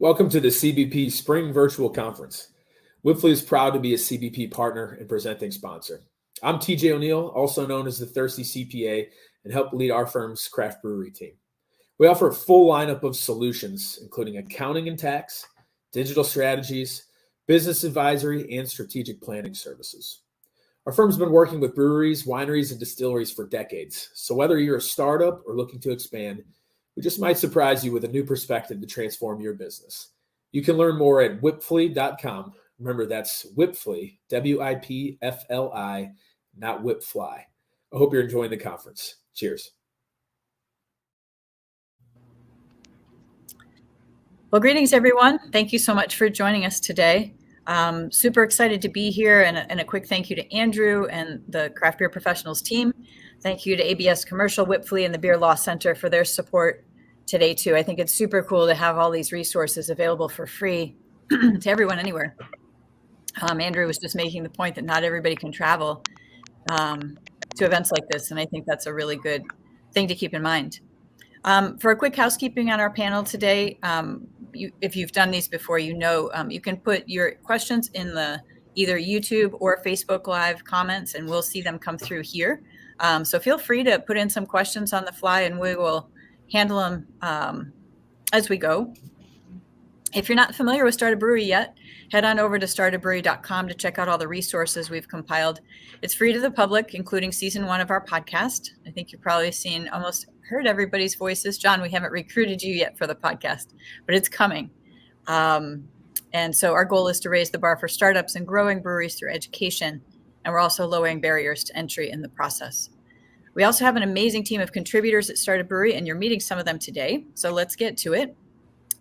Welcome to the CBP Spring Virtual Conference. Wipfli is proud to be a CBP partner and presenting sponsor. I'm TJ O'Neill, also known as the Thirsty CPA, and help lead our firm's craft brewery team. We offer a full lineup of solutions, including accounting and tax, digital strategies, business advisory, and strategic planning services. Our firm's been working with breweries, wineries, and distilleries for decades. So whether you're a startup or looking to expand, we just might surprise you with a new perspective to transform your business. You can learn more at wipfli.com. Remember, that's Wipfli, W-I-P-F-L-I, not Wipfly. I hope you're enjoying the conference. Cheers. Well, greetings, everyone. Thank you so much for joining us today. Super excited to be here, and a quick thank you to Andrew and the Craft Beer Professionals team. Thank you to ABS Commercial, Wipfli, and the Beer Law Center for their support today, too. I think it's super cool to have all these resources available for free to everyone anywhere. Andrew was just making the point that not everybody can travel to events like this, and I think that's a really good thing to keep in mind. For a quick housekeeping on our panel today, if you've done these before, you know you can put your questions in the either YouTube or Facebook Live comments, and we'll see them come through here. So feel free to put in some questions on the fly, and we will handle them as we go. If you're not familiar with Start a Brewery yet, head on over to startabrewery.com to check out all the resources we've compiled. It's free to the public, including season 1 of our podcast. I think you've probably almost heard everybody's voices. John, we haven't recruited you yet for the podcast, but it's coming. And so our goal is to raise the bar for startups and growing breweries through education. And we're also lowering barriers to entry in the process. We also have an amazing team of contributors at Start a Brewery, and you're meeting some of them today. So let's get to it.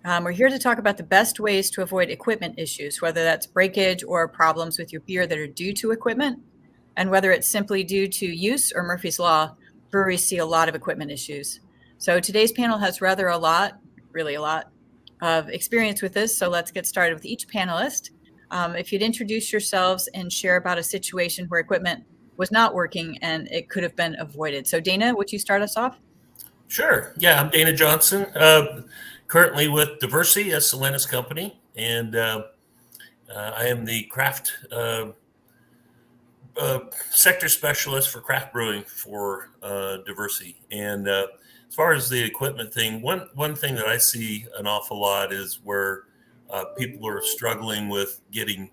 We're here to talk about the best ways to avoid equipment issues, whether that's breakage or problems with your beer that are due to equipment, and whether it's simply due to use or Murphy's Law. Breweries see a lot of equipment issues. So today's panel has really a lot of experience with this. So let's get started with each panelist. If you'd introduce yourselves and share about a situation where equipment was not working and it could have been avoided. So Dana, would you start us off? Sure. Yeah, I'm Dana Johnson, currently with Diversey, a Solenis company, and I am the craft sector specialist for craft brewing for Diversey. And as far as the equipment thing, one thing that I see an awful lot is where people are struggling with getting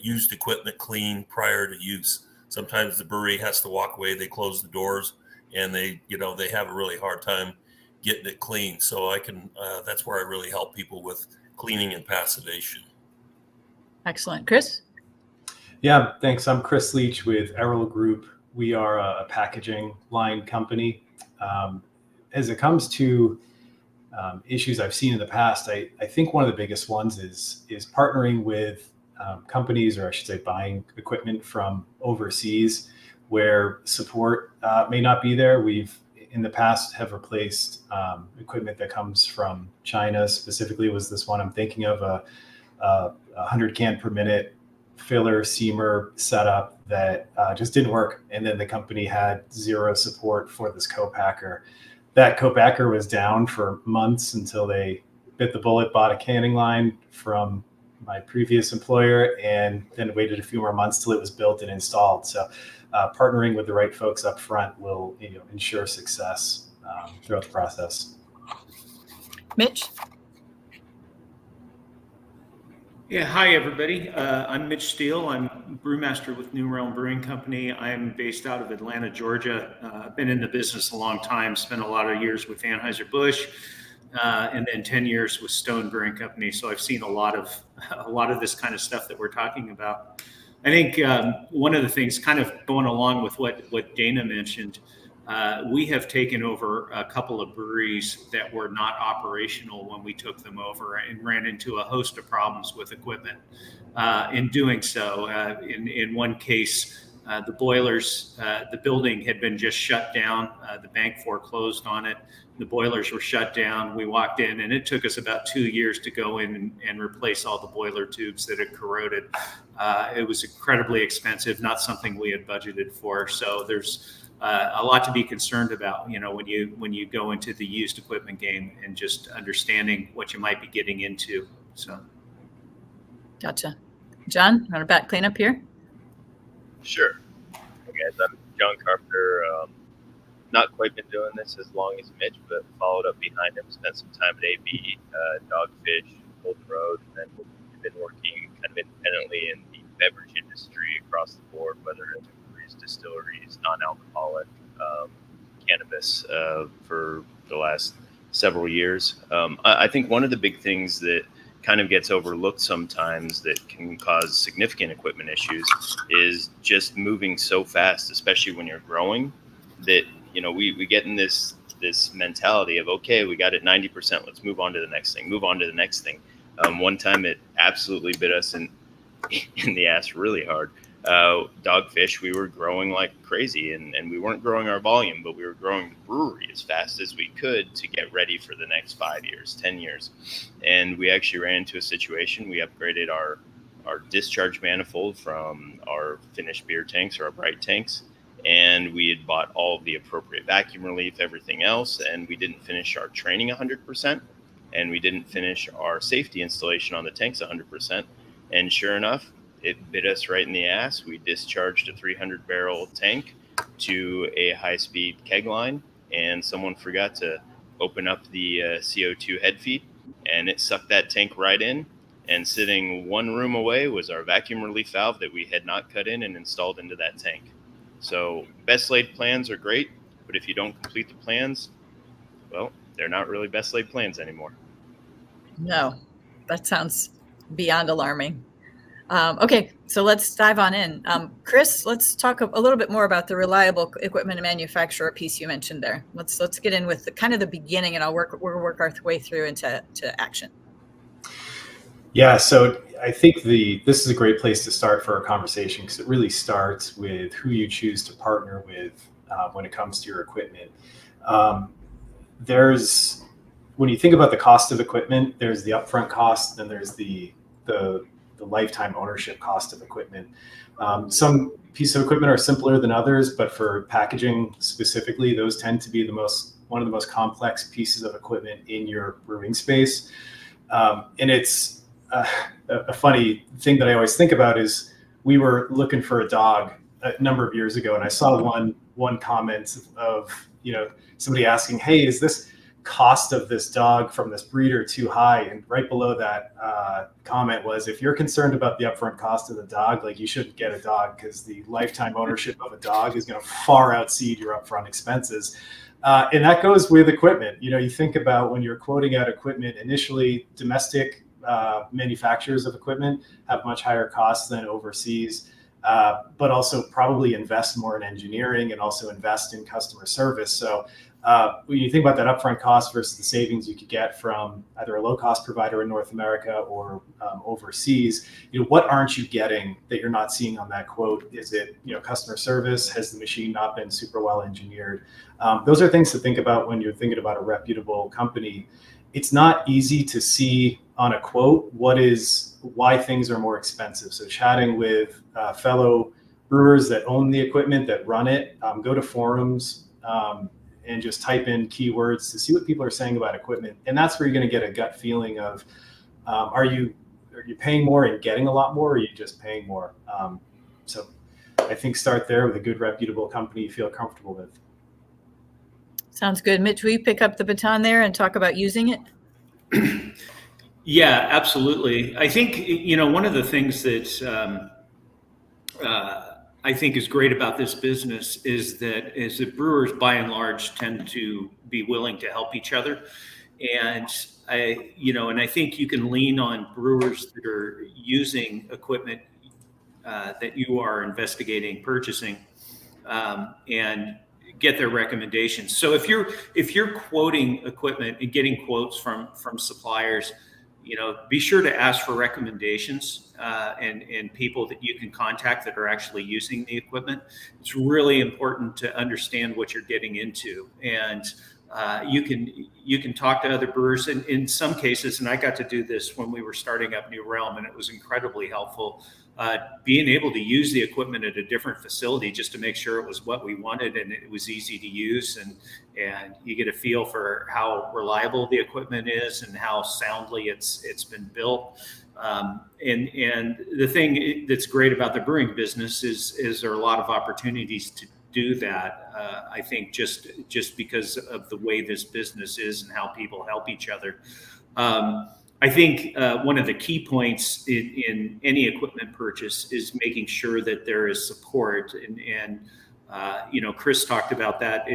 used equipment clean prior to use. Sometimes the brewery has to walk away, they close the doors, and they have a really hard time getting it clean. So that's where I really help people with cleaning and passivation. Excellent. Chris? Yeah, thanks. I'm Chris Leach with AROL Group. We are a packaging line company. As it comes to issues I've seen in the past, I think one of the biggest ones is partnering with companies, or I should say buying equipment from overseas where support may not be there. We've in the past have replaced equipment that comes from China. Specifically was this one I'm thinking of, a 100 can per minute filler seamer setup that just didn't work. And then the company had zero support for this co-packer. That co-packer was down for months until they bit the bullet, bought a canning line from my previous employer, and then waited a few more months till it was built and installed. So partnering with the right folks up front will ensure success throughout the process. Mitch? Yeah, hi everybody. I'm Mitch Steele. I'm brewmaster with New Realm Brewing Company. I'm based out of Atlanta, Georgia. I've been in the business a long time, spent a lot of years with Anheuser-Busch, and then 10 years with Stone Brewing Company. So I've seen a lot of this kind of stuff that we're talking about. I think one of the things, kind of going along with what Dana mentioned, we have taken over a couple of breweries that were not operational when we took them over, and ran into a host of problems with equipment. In doing so, in one case, the boilers, the building had been just shut down. The bank foreclosed on it. The boilers were shut down. We walked in, and it took us about 2 years to go in and replace all the boiler tubes that had corroded. It was incredibly expensive, not something we had budgeted for. So there's a lot to be concerned about, when you go into the used equipment game, and just understanding what you might be getting into. So. Gotcha. John, you want to back clean up here? Sure. Okay, I'm John Carpenter. Not quite been doing this as long as Mitch, but followed up behind him, spent some time at AB, Dogfish, Golden Road, and then we've been working kind of independently in the beverage industry across the board, whether it's breweries, distilleries, non-alcoholic, cannabis, for the last several years. I think one of the big things that kind of gets overlooked sometimes that can cause significant equipment issues is just moving so fast, especially when you're growing, that, you know, we get in this mentality of, okay, we got it 90%, let's move on to the next thing. One time it absolutely bit us in the ass really hard. Dogfish, we were growing like crazy, and we weren't growing our volume, but we were growing the brewery as fast as we could to get ready for the next 5 years, 10 years. And we actually ran into a situation. We upgraded our discharge manifold from our finished beer tanks or our bright tanks, and we had bought all of the appropriate vacuum relief, everything else, and we didn't finish our training 100%, and we didn't finish our safety installation on the tanks 100%. And sure enough, it bit us right in the ass. We discharged a 300-barrel tank to a high-speed keg line, and someone forgot to open up the CO2 head feed, and it sucked that tank right in. And sitting one room away was our vacuum relief valve that we had not cut in and installed into that tank. So best laid plans are great, but if you don't complete the plans, well, they're not really best laid plans anymore. No, that sounds beyond alarming. Okay, so let's dive on in. Chris, let's talk a little bit more about the reliable equipment and manufacturer piece you mentioned there. Let's get in with the beginning, and we'll work our way through into action. Yeah, so I think this is a great place to start for our conversation, because it really starts with who you choose to partner with when it comes to your equipment. When you think about the cost of equipment, there's the upfront cost, then there's the lifetime ownership cost of equipment. Some pieces of equipment are simpler than others, but for packaging specifically, those tend to be one of the most complex pieces of equipment in your brewing space. And it's a funny thing that I always think about is we were looking for a dog a number of years ago, and I saw one comment of, somebody asking, hey, is this cost of this dog from this breeder too high? And right below that comment was, if you're concerned about the upfront cost of the dog, like, you shouldn't get a dog, because the lifetime ownership of a dog is going to far exceed your upfront expenses. And that goes with equipment. You think about when you're quoting out equipment initially, domestic manufacturers of equipment have much higher costs than overseas, but also probably invest more in engineering and also invest in customer service. So when you think about that upfront cost versus the savings you could get from either a low-cost provider in North America or overseas, what aren't you getting that you're not seeing on that quote? Is it customer service? Has the machine not been super well engineered? Those are things to think about when you're thinking about a reputable company. It's not easy to see on a quote why things are more expensive. So chatting with fellow brewers that own the equipment, that run it, go to forums, and just type in keywords to see what people are saying about equipment. And that's where you're going to get a gut feeling of, are you paying more and getting a lot more, or are you just paying more? So I think start there with a good, reputable company you feel comfortable with. Sounds good. Mitch, will you pick up the baton there and talk about using it? Yeah, absolutely. I think, one of the things that I think is great about this business is that brewers by and large tend to be willing to help each other. And I think you can lean on brewers that are using equipment that you are investigating purchasing, and get their recommendations. So if you're quoting equipment and getting quotes from suppliers, be sure to ask for recommendations and people that you can contact that are actually using the equipment. It's really important to understand what you're getting into, and you can talk to other brewers. And in some cases, and I got to do this when we were starting up New Realm, and it was incredibly helpful. being able to use the equipment at a different facility just to make sure it was what we wanted and it was easy to use, and you get a feel for how reliable the equipment is and how soundly it's been built. And the thing that's great about the brewing business is there are a lot of opportunities to do that. I think just because of the way this business is and how people help each other. I think one of the key points in any equipment purchase is making sure that there is support. And Chris talked about that,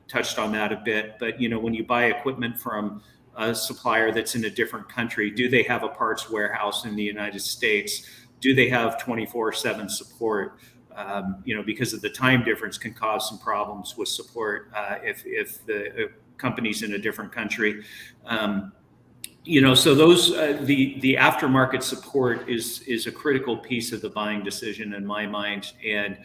touched on that a bit. But, when you buy equipment from a supplier that's in a different country, do they have a parts warehouse in the United States? Do they have 24/7 support? Because of the time difference can cause some problems with support if the company's in a different country. So those the aftermarket support is a critical piece of the buying decision in my mind, and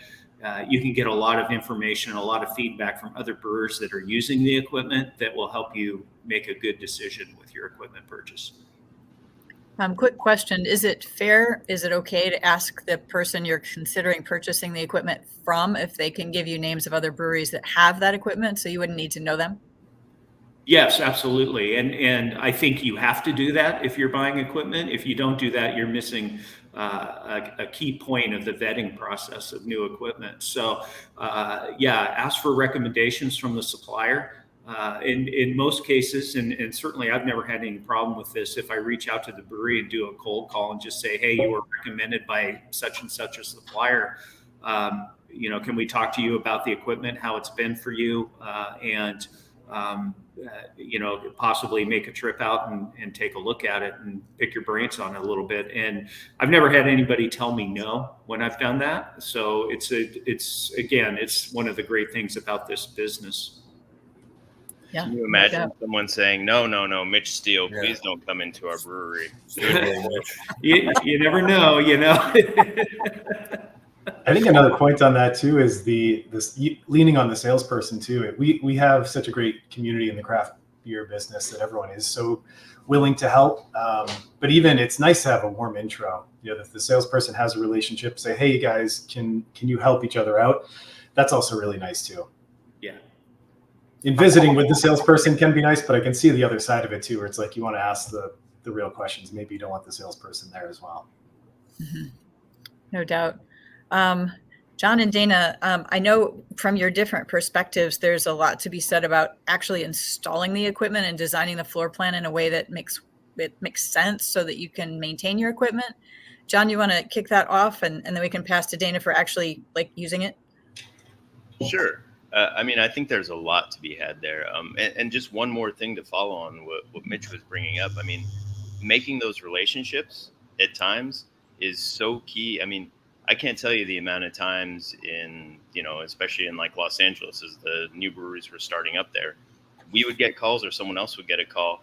you can get a lot of information, a lot of feedback from other brewers that are using the equipment that will help you make a good decision with your equipment purchase. Quick question. Is it fair? Is it okay to ask the person you're considering purchasing the equipment from if they can give you names of other breweries that have that equipment so you wouldn't need to know them? Yes, absolutely. And I think you have to do that if you're buying equipment. If you don't do that, you're missing a key point of the vetting process of new equipment. So ask for recommendations from the supplier. In most cases, and certainly I've never had any problem with this, if I reach out to the brewery and do a cold call and just say, hey, you were recommended by such and such a supplier, can we talk to you about the equipment, how it's been for you, and possibly make a trip out and take a look at it and pick your brains on it a little bit. And I've never had anybody tell me no when I've done that. So it's one of the great things about this business. Yeah. Can you imagine someone saying, no, Mitch Steele, please don't come into our brewery? You never know, I think another point on that too is this leaning on the salesperson too. We have such a great community in the craft beer business that everyone is so willing to help. But even it's nice to have a warm intro. If the salesperson has a relationship, say, hey guys, can you help each other out? That's also really nice too. Yeah. In visiting with the salesperson can be nice, but I can see the other side of it too, where it's like you want to ask the real questions. Maybe you don't want the salesperson there as well. Mm-hmm. No doubt. John and Dana, I know from your different perspectives, there's a lot to be said about actually installing the equipment and designing the floor plan in a way that makes sense so that you can maintain your equipment. John, you want to kick that off and then we can pass to Dana for actually using it? Sure. I think there's a lot to be had there. And just one more thing to follow on what Mitch was bringing up. Making those relationships at times is so key. I can't tell you the amount of times especially in Los Angeles, as the new breweries were starting up there, we would get calls or someone else would get a call.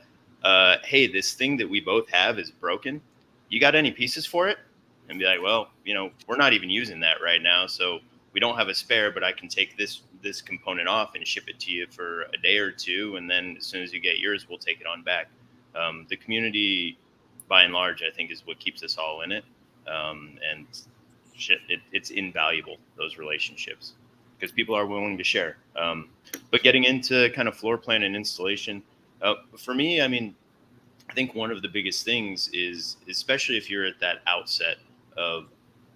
Hey, this thing that we both have is broken. You got any pieces for it? And be like, well, we're not even using that right now. So we don't have a spare, but I can take this component off and ship it to you for a day or two. And then as soon as you get yours, we'll take it on back. The community, by and large, I think is what keeps us all in it. And it's invaluable, those relationships, because people are willing to share. But getting into kind of floor plan and installation, for me, I think one of the biggest things is, especially if you're at that outset of,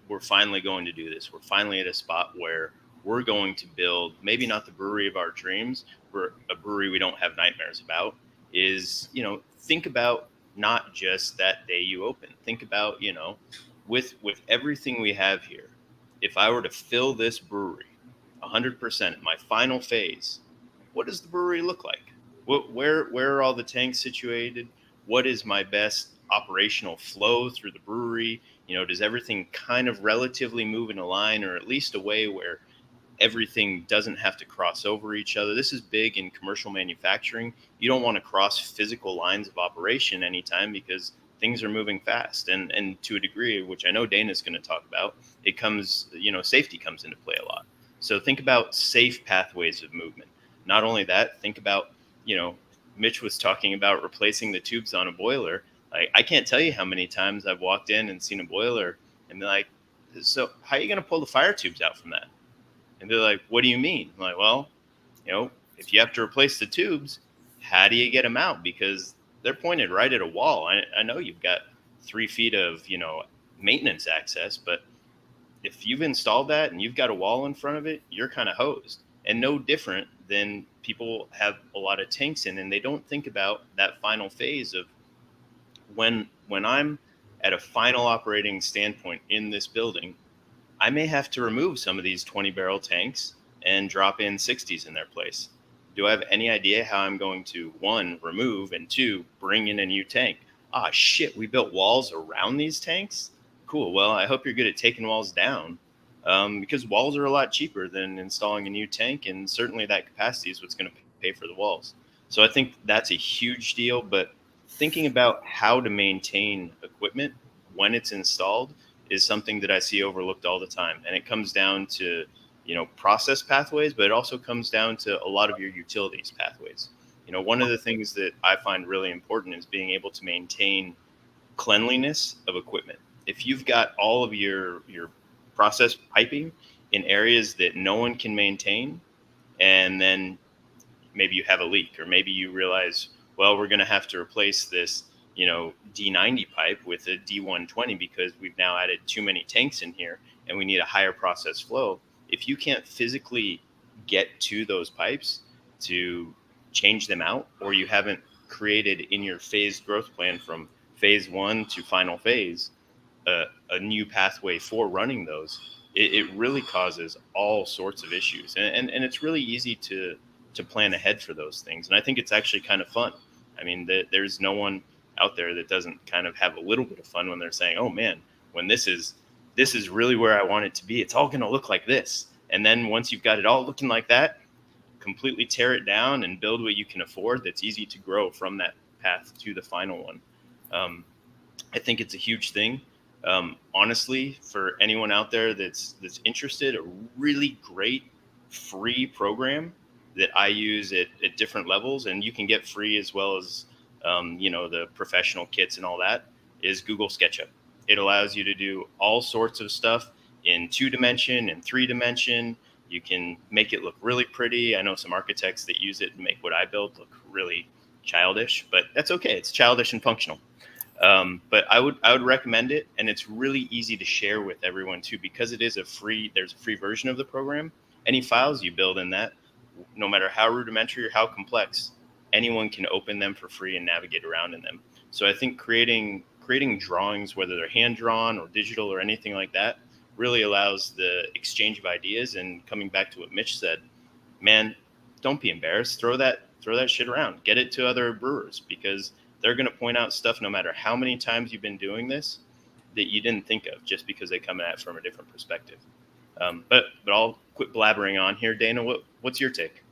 we're finally going to do this, we're finally at a spot where we're going to build maybe not the brewery of our dreams, but a brewery we don't have nightmares about, is, think about not just that day you open. Think about, with everything we have here, if I were to fill this brewery 100%, my final phase, what does the brewery look like? Where are all the tanks situated? What is my best operational flow through the brewery? Does everything kind of relatively move in a line, or at least a way where everything doesn't have to cross over each other? This is big in commercial manufacturing. You don't want to cross physical lines of operation anytime, because things are moving fast. And to a degree, which I know Dana's going to talk about, it comes, safety comes into play a lot. So think about safe pathways of movement. Not only that, think about, Mitch was talking about replacing the tubes on a boiler. I can't tell you how many times I've walked in and seen a boiler And they're like, so how are you going to pull the fire tubes out from that? And they're like, what do you mean? I'm like, well, if you have to replace the tubes, how do you get them out? Because they're pointed right at a wall. I know you've got 3 feet of, maintenance access, but if you've installed that and you've got a wall in front of it, you're kind of hosed. And no different than people have a lot of tanks in, and they don't think about that final phase of when I'm at a final operating standpoint in this building, I may have to remove some of these 20-barrel tanks and drop in 60s in their place. Do I have any idea how I'm going to, 1, remove, and 2, bring in a new tank? Ah, shit, we built walls around these tanks? Cool. Well, I hope you're good at taking walls down, because walls are a lot cheaper than installing a new tank, and certainly that capacity is what's going to pay for the walls. So I think that's a huge deal, but thinking about how to maintain equipment when it's installed is something that I see overlooked all the time. And it comes down to, process pathways, but it also comes down to a lot of your utilities pathways. One of the things that I find really important is being able to maintain cleanliness of equipment. If you've got all of your process piping in areas that no one can maintain, and then maybe you have a leak, or maybe you realize, well, we're going to have to replace this, D90 pipe with a D120 because we've now added too many tanks in here and we need a higher process flow. If you can't physically get to those pipes to change them out, or you haven't created in your phased growth plan from phase 1 to final phase a new pathway for running those, it really causes all sorts of issues. And it's really easy to plan ahead for those things. And I think it's actually kind of fun. I mean, there's no one out there that doesn't kind of have a little bit of fun when they're saying, oh man, when this is really where I want it to be, it's all going to look like this. And then once you've got it all looking like that, completely tear it down and build what you can afford that's easy to grow from that path to the final one. I think it's a huge thing. Honestly, for anyone out there that's interested, a really great free program that I use at different levels, and you can get free as well as the professional kits and all that, is Google SketchUp. It allows you to do all sorts of stuff in 2-dimension and 3-dimension. You can make it look really pretty. I know some architects that use it and make what I build look really childish, but that's okay. It's childish and functional. But I would recommend it, and it's really easy to share with everyone too, because it is there's a free version of the program. Any files you build in that, no matter how rudimentary or how complex, anyone can open them for free and navigate around in them. So I think creating drawings, whether they're hand drawn or digital or anything like that, really allows the exchange of ideas. And coming back to what Mitch said, man, don't be embarrassed. Throw that shit around. Get it to other brewers, because they're going to point out stuff no matter how many times you've been doing this that you didn't think of, just because they come at it from a different perspective. But I'll quit blabbering on here. Dana, what's your take?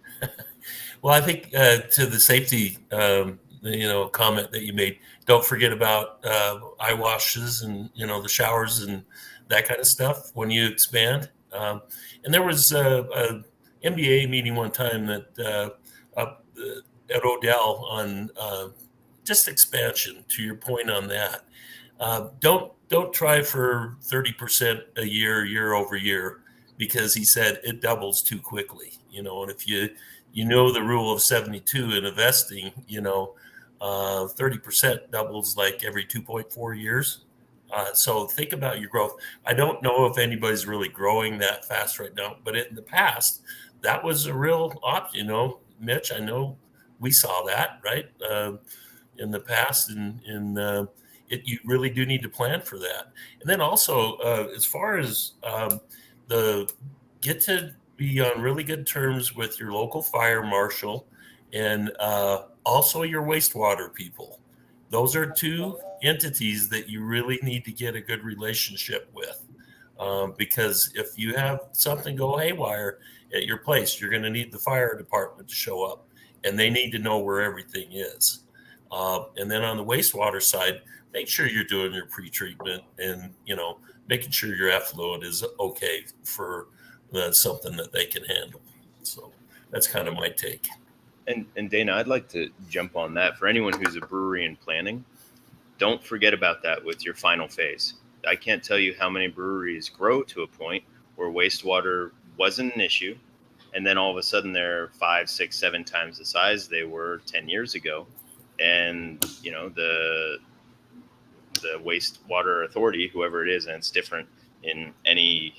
Well, I think to the safety, comment that you made, don't forget about eye washes and, the showers and that kind of stuff when you expand. And there was a MBA meeting one time that up at Odell on just expansion. To your point on that, don't try for 30% a year over year, because he said it doubles too quickly. And if you the rule of 72 in investing, 30% doubles like every 2.4 years. So think about your growth. I don't know if anybody's really growing that fast right now, but in the past, that was a real option. Mitch, I know we saw that, right? In the past, and you really do need to plan for that. And then also, as far as get to be on really good terms with your local fire marshal and also your wastewater people. Those are two entities that you really need to get a good relationship with, because if you have something go haywire at your place, you're going to need the fire department to show up, and they need to know where everything is. And then on the wastewater side, make sure you're doing your pre-treatment and, making sure your effluent is okay for something that they can handle. So that's kind of my take. And Dana, I'd like to jump on that. For anyone who's a brewery in planning, don't forget about that with your final phase. I can't tell you how many breweries grow to a point where wastewater wasn't an issue, and then all of a sudden they're 5, 6, 7 times the size they were 10 years ago, and the wastewater authority, whoever it is, and it's different in any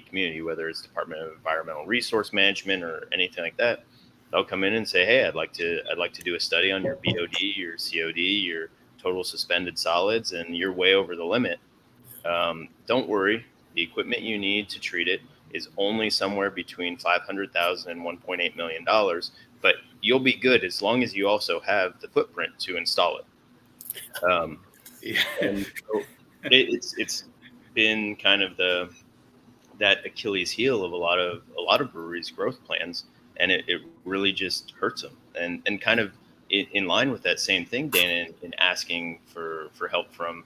community, whether it's Department of Environmental Resource Management or anything like that, they'll come in and say, hey, I'd like to do a study on your BOD, your COD, your total suspended solids, and you're way over the limit. Don't worry, the equipment you need to treat it is only somewhere between $500,000 and $1.8 million, but you'll be good as long as you also have the footprint to install it. And so it's been kind of that Achilles heel of a lot of breweries' growth plans, and it really just hurts them. And kind of in line with that same thing, Dan, in asking for help from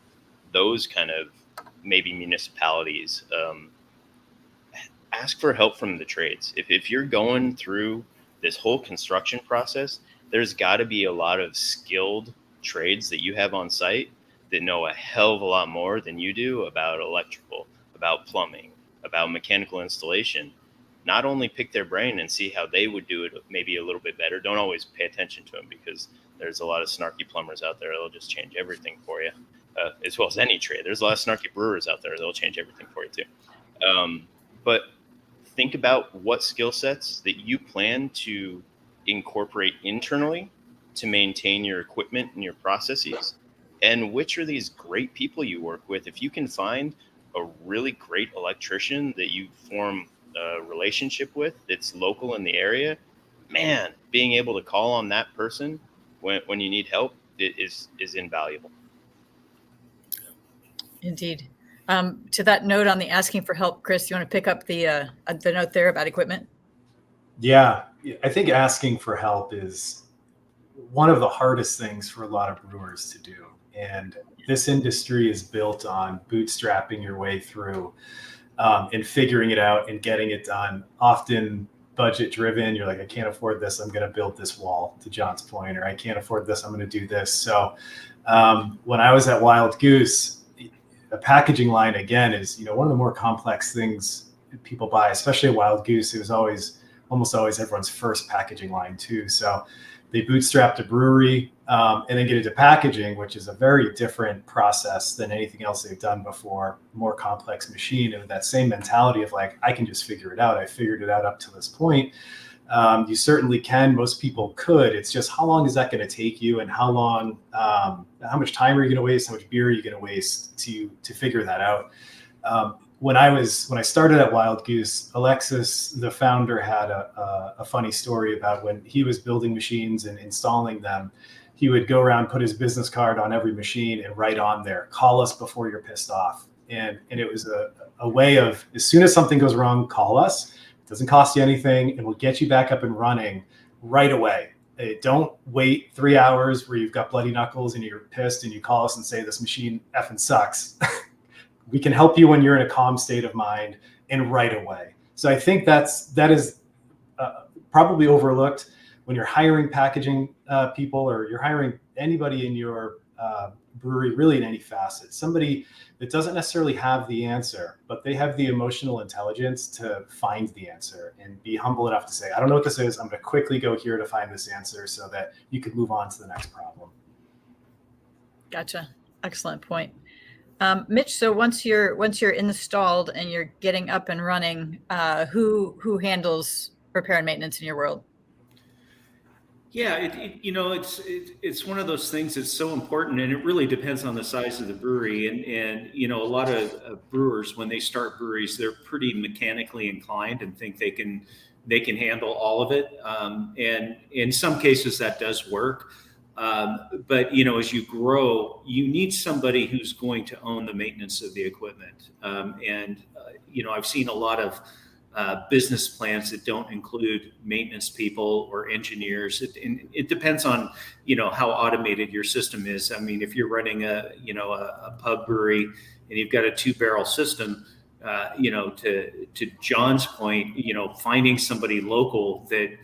those kind of maybe municipalities, ask for help from the trades. If you're going through this whole construction process, there's got to be a lot of skilled trades that you have on site that know a hell of a lot more than you do about electrical, about plumbing, about mechanical installation. Not only pick their brain and see how they would do it maybe a little bit better. Don't always pay attention to them, because there's a lot of snarky plumbers out there that'll just change everything for you, as well as any trade. There's a lot of snarky brewers out there that'll change everything for you too. But think about what skill sets that you plan to incorporate internally to maintain your equipment and your processes, and which are these great people you work with. If you can find a really great electrician that you form a relationship with that's local in the area, man, being able to call on that person when you need help is invaluable. Indeed. To that note on the asking for help, Chris, you want to pick up the note there about equipment? Yeah, I think asking for help is one of the hardest things for a lot of brewers to do. And this industry is built on bootstrapping your way through and figuring it out and getting it done. Often budget driven. You're like, I can't afford this, I'm going to build this wall, to John's point, or I can't afford this, I'm going to do this. So when I was at Wild Goose, the packaging line, again, is one of the more complex things people buy, especially at Wild Goose. It was almost always everyone's first packaging line too. So they bootstrapped a brewery and then get into packaging, which is a very different process than anything else they've done before, more complex machine. And with that same mentality of like, I can just figure it out. I figured it out up to this point. You certainly can. Most people could. It's just, how long is that going to take you, and how much time are you going to waste? How much beer are you going to waste to figure that out? When I started at Wild Goose, Alexis, the founder, had a funny story about when he was building machines and installing them. He would go around, put his business card on every machine, and write on there, "Call us before you're pissed off." And it was a way of, as soon as something goes wrong, call us. It doesn't cost you anything, and we'll get you back up and running right away. Don't wait 3 hours where you've got bloody knuckles and you're pissed and you call us and say, this machine effing sucks. We can help you when you're in a calm state of mind and right away. So I think that is probably overlooked when you're hiring packaging people, or you're hiring anybody in your brewery, really in any facet. Somebody that doesn't necessarily have the answer, but they have the emotional intelligence to find the answer and be humble enough to say, I don't know what this is. I'm going to quickly go here to find this answer so that you could move on to the next problem. Gotcha. Excellent point. Mitch, so once you're installed and you're getting up and running, who handles repair and maintenance in your world? Yeah, it's one of those things that's so important, and it really depends on the size of the brewery. And a lot of brewers, when they start breweries, they're pretty mechanically inclined and think they can handle all of it. And in some cases that does work. But as you grow, you need somebody who's going to own the maintenance of the equipment. I've seen a lot of business plans that don't include maintenance people or engineers. It depends on how automated your system is. I mean, if you're running a pub brewery and you've got a 2-barrel system, to John's point, finding somebody local that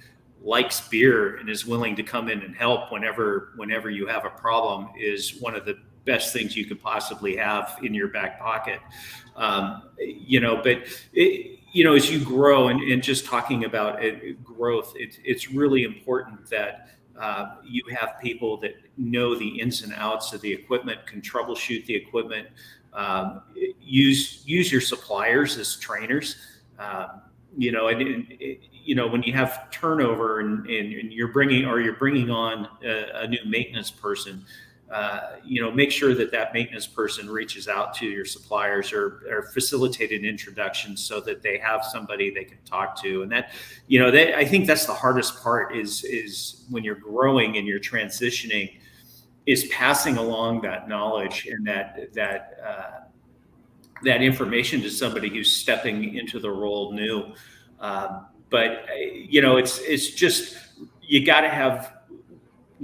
likes beer and is willing to come in and help whenever you have a problem is one of the best things you could possibly have in your back pocket. But as you grow and just talking about growth, it's really important that you have people that know the ins and outs of the equipment, can troubleshoot the equipment, use your suppliers as trainers. When you have turnover and you're bringing on a new maintenance person, make sure that maintenance person reaches out to your suppliers or facilitate an introduction so that they have somebody they can talk to. And I think that's the hardest part is when you're growing and you're transitioning, is passing along that knowledge and that information to somebody who's stepping into the role new. But it's just, you got to have,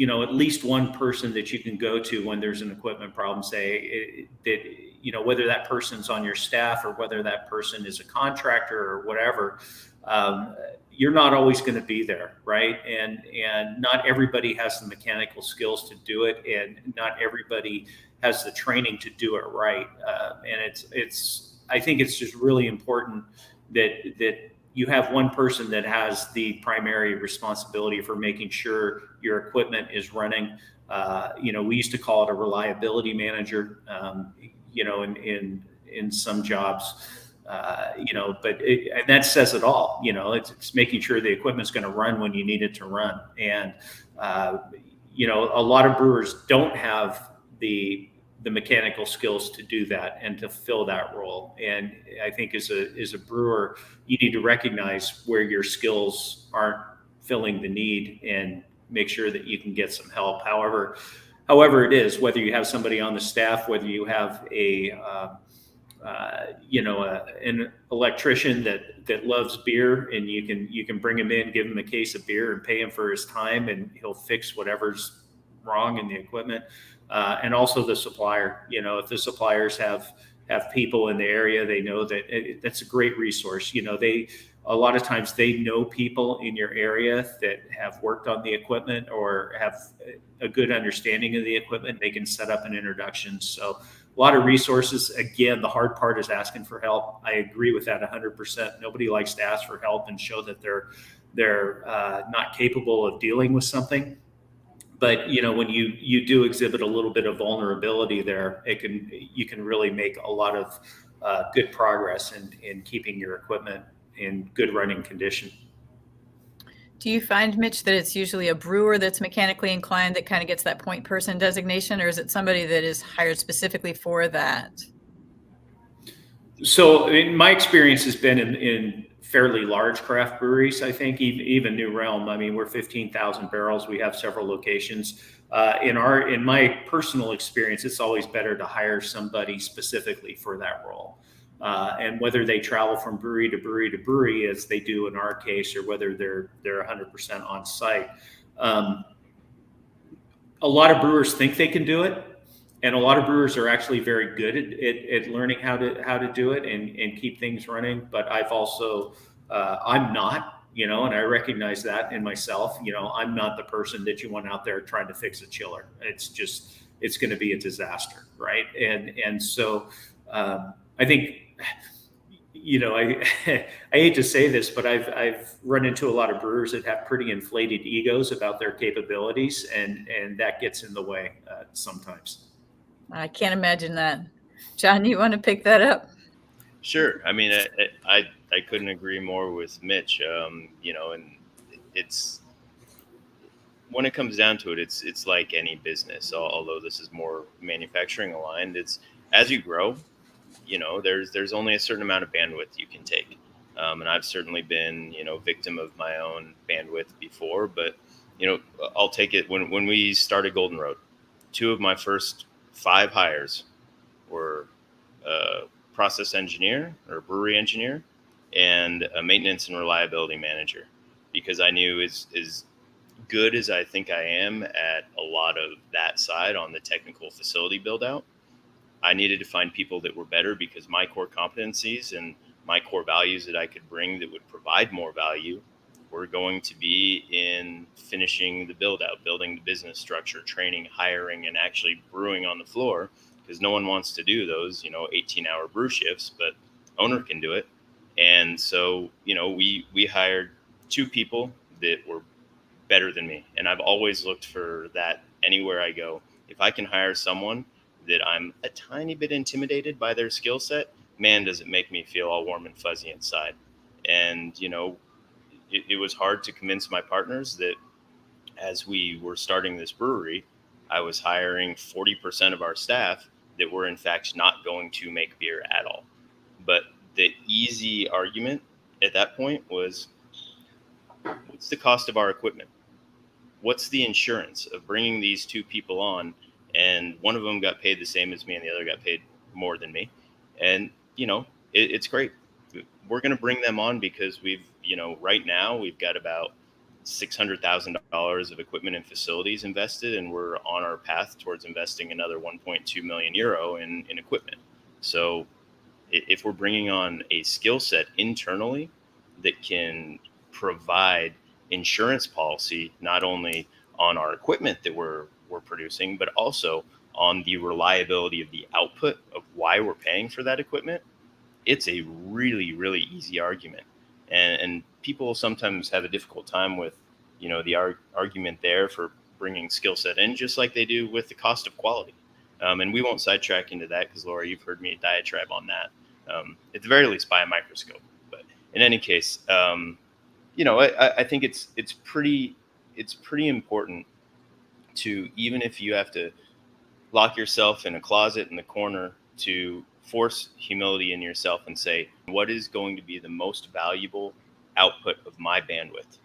at least one person that you can go to when there's an equipment problem, whether that person's on your staff or whether that person is a contractor or whatever, you're not always going to be there, right? And not everybody has the mechanical skills to do it, and not everybody has the training to do it right. And I think it's just really important that you have one person that has the primary responsibility for making sure your equipment is running. We used to call it a reliability manager, in some jobs, and that says it all. It's making sure the equipment's going to run when you need it to run. And, a lot of brewers don't have the mechanical skills to do that and to fill that role. And I think as a brewer, you need to recognize where your skills aren't filling the need and make sure that you can get some help. However it is, whether you have somebody on the staff, whether you have an electrician that loves beer, and you can bring him in, give him a case of beer and pay him for his time, and he'll fix whatever's wrong in the equipment. And also the supplier, if the suppliers have people in the area, they know that's a great resource. A lot of times they know people in your area that have worked on the equipment or have a good understanding of the equipment. They can set up an introduction. So a lot of resources. Again, the hard part is asking for help. I agree with that 100%. Nobody likes to ask for help and show that they're not capable of dealing with something. But when you do exhibit a little bit of vulnerability there, you can really make a lot of good progress in keeping your equipment in good running condition. Do you find, Mitch, that it's usually a brewer that's mechanically inclined that kind of gets that point person designation, or is it somebody that is hired specifically for that? So my experience has been in fairly large craft breweries. I think even New Realm. I mean, we're 15,000 barrels. We have several locations. In my personal experience, it's always better to hire somebody specifically for that role. And whether they travel from brewery to brewery to brewery, as they do in our case, or whether they're 100% on site. A lot of brewers think they can do it. And a lot of brewers are actually very good at learning how to do it and keep things running. But I've also, I'm not, and I recognize that in myself. I'm not the person that you want out there trying to fix a chiller. It's going to be a disaster, right? And so I think, I hate to say this, but I've run into a lot of brewers that have pretty inflated egos about their capabilities, and that gets in the way sometimes. I can't imagine that. John, you want to pick that up? Sure. I mean, I couldn't agree more with Mitch. And it's, when it comes down to it, it's like any business, although this is more manufacturing aligned. It's, as you grow, there's only a certain amount of bandwidth you can take. And I've certainly been, victim of my own bandwidth before, but, I'll take it. When we started Golden Road, 2 of my first 5 hires were a process engineer or a brewery engineer and a maintenance and reliability manager, because I knew as good as I think I am at a lot of that side on the technical facility build out, I needed to find people that were better, because my core competencies and my core values that I could bring that would provide more value We're going to be in finishing the build out, building the business structure, training, hiring, and actually brewing on the floor, because no one wants to do those, 18-hour brew shifts, but owner can do it. And so, we hired 2 people that were better than me. And I've always looked for that anywhere I go. If I can hire someone that I'm a tiny bit intimidated by their skill set, man, does it make me feel all warm and fuzzy inside. And, it was hard to convince my partners that as we were starting this brewery, I was hiring 40% of our staff that were in fact not going to make beer at all. But the easy argument at that point was, what's the cost of our equipment? What's the insurance of bringing these 2 people on? And one of them got paid the same as me and the other got paid more than me. And, it's great. We're going to bring them on because we've, right now we've got about $600,000 of equipment and facilities invested, and we're on our path towards investing another 1.2 million euro in equipment. So if we're bringing on a skill set internally that can provide insurance policy, not only on our equipment that we're producing, but also on the reliability of the output of why we're paying for that equipment, it's a really, really easy argument. And people sometimes have a difficult time with, the argument there for bringing skill set in, just like they do with the cost of quality. And we won't sidetrack into that because, Laura, you've heard me diatribe on that, at the very least by a microscope. But in any case, I think it's pretty important to, even if you have to lock yourself in a closet in the corner, to force humility in yourself and say, what is going to be the most valuable output of my bandwidth?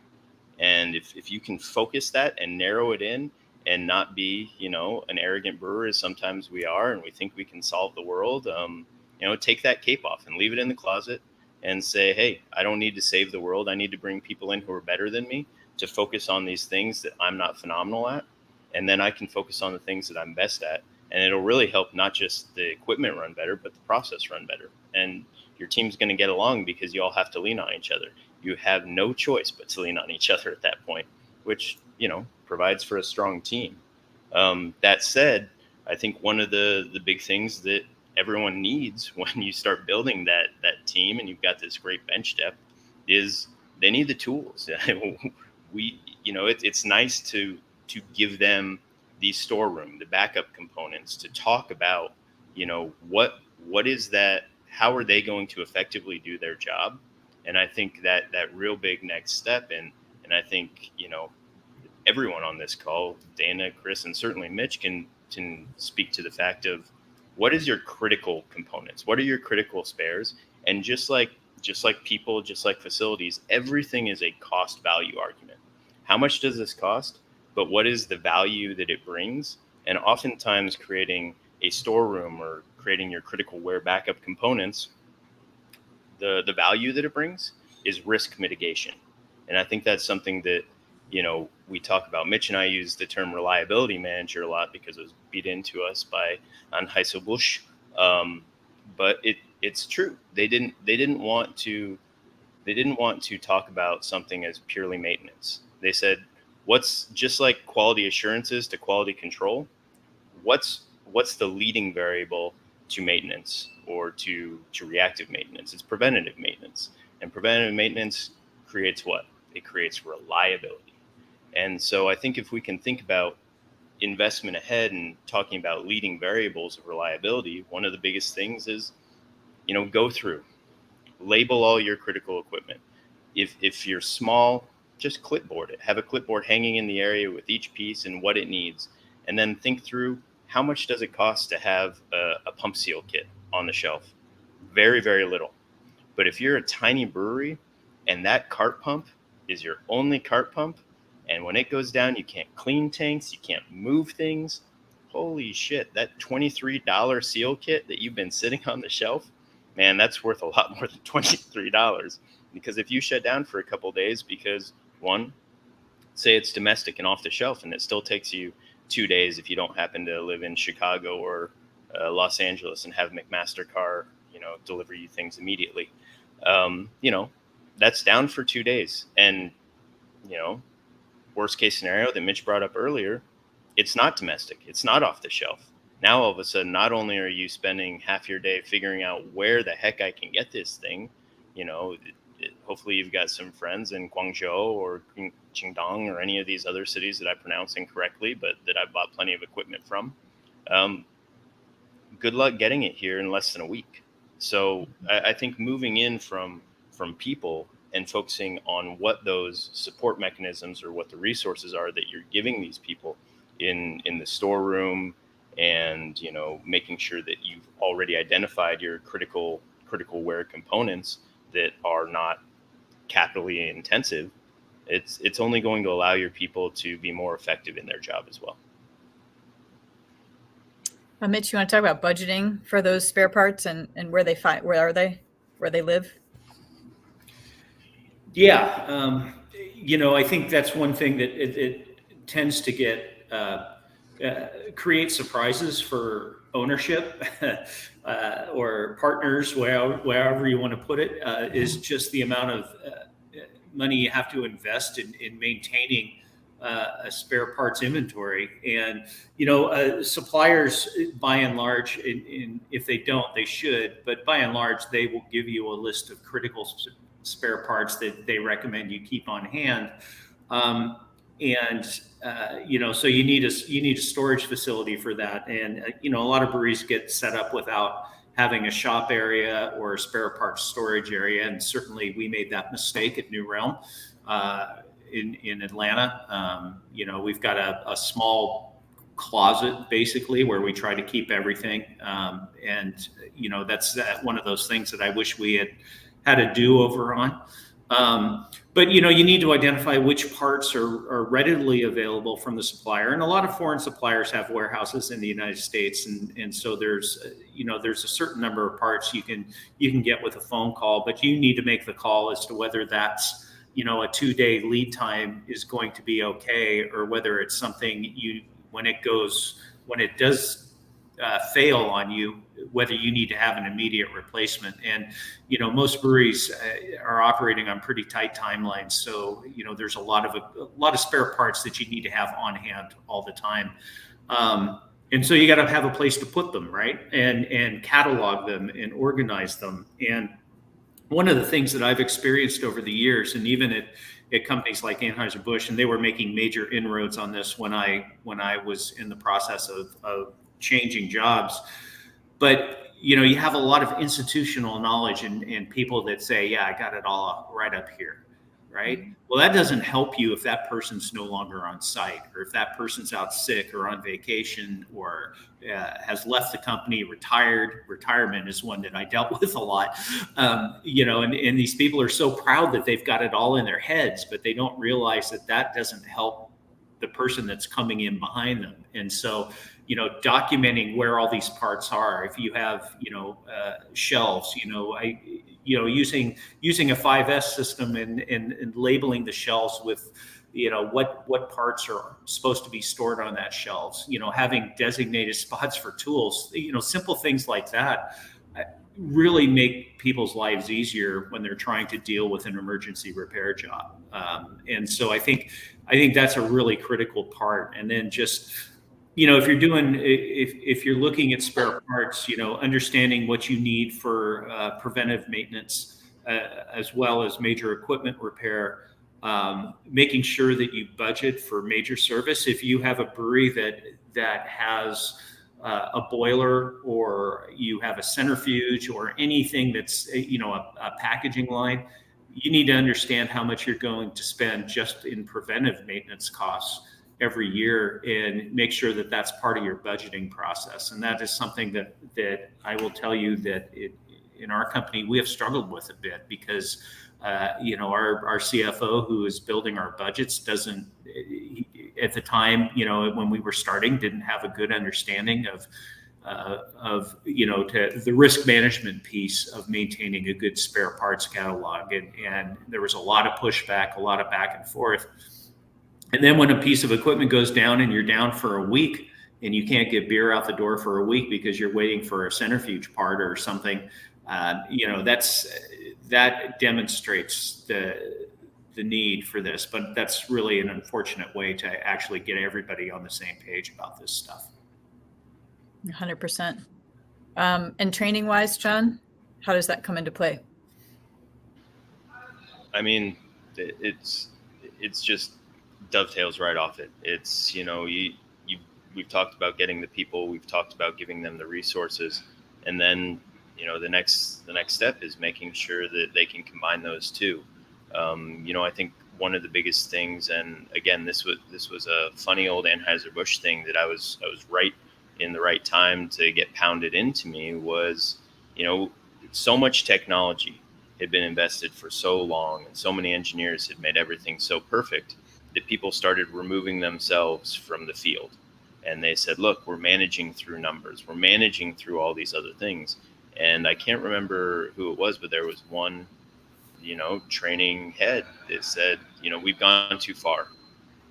And if you can focus that and narrow it in and not be, an arrogant brewer as sometimes we are, and we think we can solve the world, take that cape off and leave it in the closet and say, hey, I don't need to save the world. I need to bring people in who are better than me to focus on these things that I'm not phenomenal at. And then I can focus on the things that I'm best at. And it'll really help not just the equipment run better, but the process run better. And your team's going to get along because you all have to lean on each other. You have no choice but to lean on each other at that point, which, provides for a strong team. That said, I think one of the big things that everyone needs when you start building that team and you've got this great bench depth is they need the tools. It's nice to give them the storeroom, the backup components, to talk about, what is that, how are they going to effectively do their job? And I think that real big next step, and I think, everyone on this call, Dana, Chris, and certainly Mitch can speak to the fact of what is your critical components? What are your critical spares? And just like people, just like facilities, everything is a cost value argument. How much does this cost? But what is the value that it brings? And oftentimes creating a storeroom or creating your critical wear backup components, the value that it brings is risk mitigation. And I think that's something that, we talk about. Mitch and I use the term reliability manager a lot because it was beat into us by Anheuser-Busch. But it's true. They didn't want to talk about something as purely maintenance. They said, what's, just like quality assurances to quality control, what's the leading variable to maintenance or to reactive maintenance? It's preventative maintenance. And preventative maintenance creates what? It creates reliability. And so I think if we can think about investment ahead and talking about leading variables of reliability, one of the biggest things is, go through, label all your critical equipment. If you're small, just clipboard it. Have a clipboard hanging in the area with each piece and what it needs. And then think through, how much does it cost to have a pump seal kit on the shelf? Very, very little. But if you're a tiny brewery and that cart pump is your only cart pump, and when it goes down, you can't clean tanks, you can't move things, holy shit, that $23 seal kit that you've been sitting on the shelf, man, that's worth a lot more than $23. Because if you shut down for a couple of days because, one, say it's domestic and off the shelf, and it still takes you 2 days if you don't happen to live in Chicago or Los Angeles and have McMaster car, deliver you things immediately. That's down for 2 days. And worst case scenario that Mitch brought up earlier, it's not domestic. It's not off the shelf. Now, all of a sudden, not only are you spending half your day figuring out where the heck I can get this thing, hopefully you've got some friends in Guangzhou or Qingdang or any of these other cities that I pronounce incorrectly, but that I bought plenty of equipment from. Good luck getting it here in less than a week. So I think moving in from people and focusing on what those support mechanisms or what the resources are that you're giving these people in the storeroom, and making sure that you've already identified your critical wear components that are not capitally intensive, it's only going to allow your people to be more effective in their job as well. Mitch, you want to talk about budgeting for those spare parts and where they live? Yeah. I think that's one thing that it tends to get create surprises for ownership or partners, wherever you want to put it, is just the amount of money you have to invest in maintaining a spare parts inventory. And suppliers, by and large, if they don't, they should, but by and large, they will give you a list of critical spare parts that they recommend you keep on hand. So you need a storage facility for that. And, a lot of breweries get set up without having a shop area or a spare parts storage area. And certainly we made that mistake at New Realm in Atlanta. We've got a small closet basically where we try to keep everything. That's one of those things that I wish we had a do-over on. But you need to identify which parts are readily available from the supplier, and a lot of foreign suppliers have warehouses in the United States, and so there's a certain number of parts you can get with a phone call, but you need to make the call as to whether that's a 2-day lead time is going to be okay, or whether it's something when it does fail on you, whether you need to have an immediate replacement. And most breweries are operating on pretty tight timelines, so there's a lot of spare parts that you need to have on hand all the time, and so you got to have a place to put them, right, and catalog them and organize them. And one of the things that I've experienced over the years, and even at companies like Anheuser-Busch, and they were making major inroads on this when I was in the process of changing jobs, but you have a lot of institutional knowledge and people that say, yeah, I got it all right up here, right? Well, that doesn't help you if that person's no longer on site, or if that person's out sick or on vacation, or has left the company, retired. Retirement is one that I dealt with a lot. And these people are so proud that they've got it all in their heads, but they don't realize that doesn't help the person that's coming in behind them. And so documenting where all these parts are. If you have, shelves, using a 5S system and labeling the shelves with, what parts are supposed to be stored on that shelves, having designated spots for tools, simple things like that really make people's lives easier when they're trying to deal with an emergency repair job. And so I think that's a really critical part. And then just, if you're looking at spare parts, understanding what you need for preventive maintenance, as well as major equipment repair, making sure that you budget for major service. If you have a brewery that has a boiler, or you have a centrifuge, or anything that's a packaging line, you need to understand how much you're going to spend just in preventive maintenance costs every year, and make sure that that's part of your budgeting process. And that is something that I will tell you that in our company, we have struggled with a bit, because our CFO, who is building our budgets, doesn't, at the time, when we were starting, didn't have a good understanding of the risk management piece of maintaining a good spare parts catalog. And there was a lot of pushback, a lot of back and forth. And then when a piece of equipment goes down and you're down for a week, and you can't get beer out the door for a week because you're waiting for a centrifuge part or something, that demonstrates the need for this, but that's really an unfortunate way to actually get everybody on the same page about this stuff. 100%. And training wise, John, how does that come into play? I mean, it's just dovetails right off it. It's, we've talked about getting the people, we've talked about giving them the resources, and then, the next step is making sure that they can combine those two. I think one of the biggest things, and again, this was a funny old Anheuser-Busch thing that I was right in the right time to get pounded into me was, so much technology had been invested for so long, and so many engineers had made everything so perfect that people started removing themselves from the field. And they said, look, we're managing through numbers. We're managing through all these other things. And I can't remember who it was, but there was one, training head that said, we've gone too far.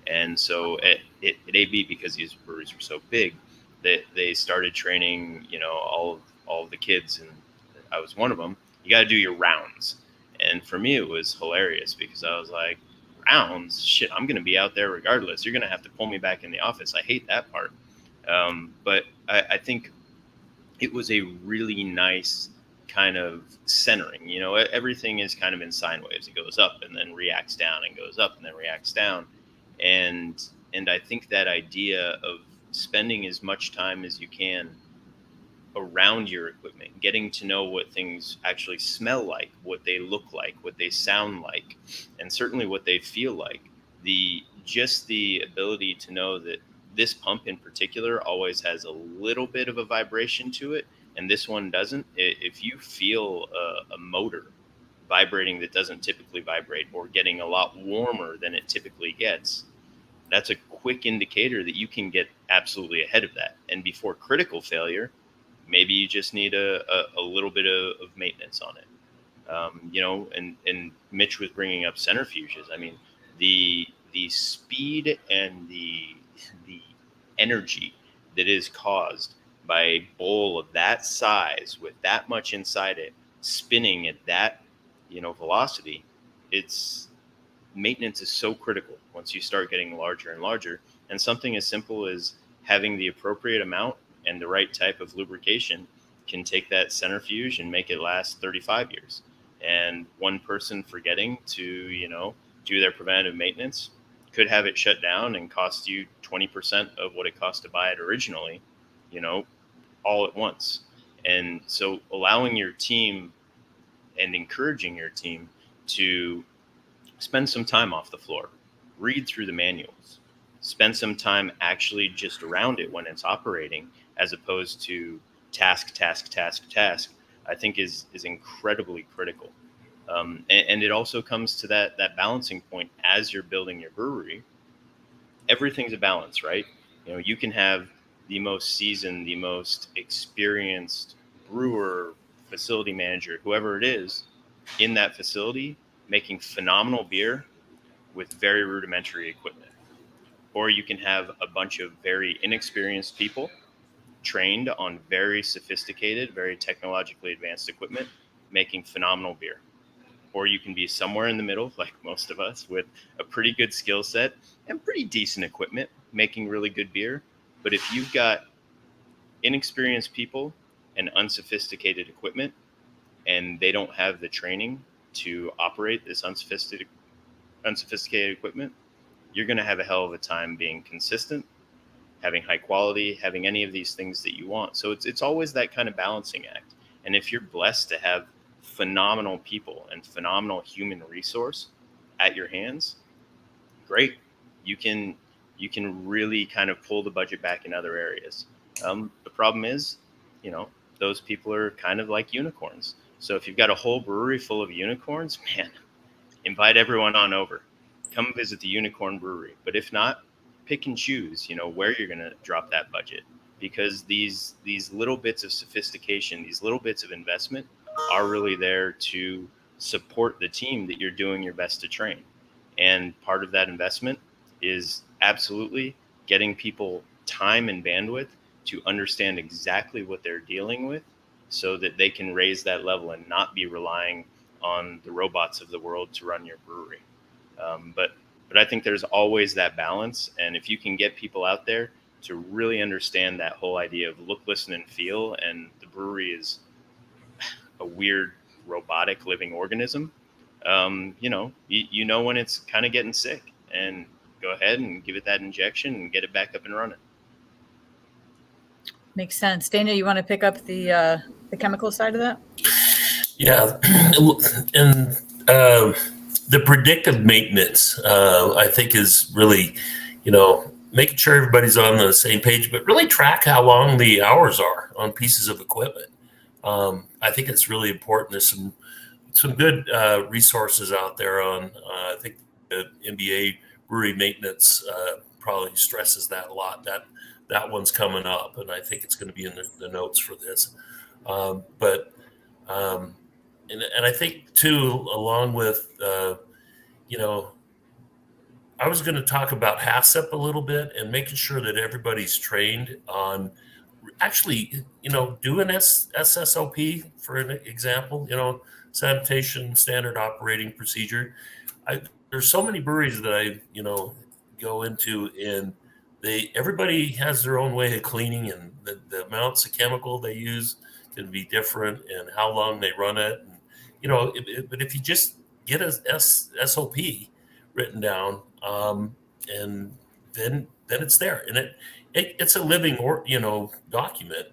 And so at AB, because these breweries were so big, they started training, all of the kids, and I was one of them. You got to do your rounds. And for me, it was hilarious because I was like, rounds? Shit, I'm going to be out there regardless. You're going to have to pull me back in the office. I hate that part. But I think it was a really nice kind of centering. Everything is kind of in sine waves. It goes up and then reacts down, and goes up and then reacts down. And I think that idea of spending as much time as you can around your equipment, getting to know what things actually smell like, what they look like, what they sound like, and certainly what they feel like. The ability to know that this pump in particular always has a little bit of a vibration to it, and this one doesn't. If you feel a motor vibrating that doesn't typically vibrate, or getting a lot warmer than it typically gets, that's a quick indicator that you can get absolutely ahead of that. And before critical failure, maybe you just need a little bit of maintenance on it. And Mitch was bringing up centrifuges. I mean, the speed and the energy that is caused by a bowl of that size with that much inside it, spinning at that, velocity, maintenance is so critical once you start getting larger and larger. And something as simple as having the appropriate amount and the right type of lubrication can take that centrifuge and make it last 35 years. And one person forgetting to, do their preventative maintenance could have it shut down and cost you 20% of what it cost to buy it originally, all at once. And so allowing your team and encouraging your team to spend some time off the floor, read through the manuals, spend some time actually just around it when it's operating, as opposed to task, I think is incredibly critical. And it also comes to that balancing point as you're building your brewery. Everything's a balance, right? You can have the most seasoned, the most experienced brewer, facility manager, whoever it is, in that facility making phenomenal beer with very rudimentary equipment. Or you can have a bunch of very inexperienced people trained on very sophisticated, very technologically advanced equipment making phenomenal beer. Or you can be somewhere in the middle, like most of us, with a pretty good skill set and pretty decent equipment making really good beer. But if you've got inexperienced people and unsophisticated equipment, and they don't have the training to operate this unsophisticated equipment, you're going to have a hell of a time being consistent, having high quality, having any of these things that you want. So it's always that kind of balancing act. And if you're blessed to have phenomenal people and phenomenal human resource at your hands, great. You can really kind of pull the budget back in other areas. The problem is, those people are kind of like unicorns. So if you've got a whole brewery full of unicorns, man, invite everyone on over. Come visit the Unicorn Brewery. But if not, pick and choose, where you're going to drop that budget. Because these little bits of sophistication, these little bits of investment are really there to support the team that you're doing your best to train. And part of that investment is absolutely getting people time and bandwidth to understand exactly what they're dealing with, so that they can raise that level and not be relying on the robots of the world to run your brewery. But I think there's always that balance. And if you can get people out there to really understand that whole idea of look, listen, and feel, and the brewery is a weird robotic living organism, you know when it's kind of getting sick, and go ahead and give it that injection and get it back up and running. Makes sense. Dana, you want to pick up the chemical side of that? Yeah, and the predictive maintenance, I think, is really, making sure everybody's on the same page, but really track how long the hours are on pieces of equipment. I think it's really important. There's some good resources out there on, I think the MBA brewery maintenance probably stresses that a lot. That one's coming up, and I think it's going to be in the notes for this. And I think too, along with, I was going to talk about HACCP a little bit and making sure that everybody's trained on actually, do an SSOP, for an example, sanitation standard operating procedure. There's so many breweries that I, go into, and everybody has their own way of cleaning, and the amounts of chemical they use can be different, and how long they run it. And, but if you just get a SOP written down, and then it's there, and it's a living document.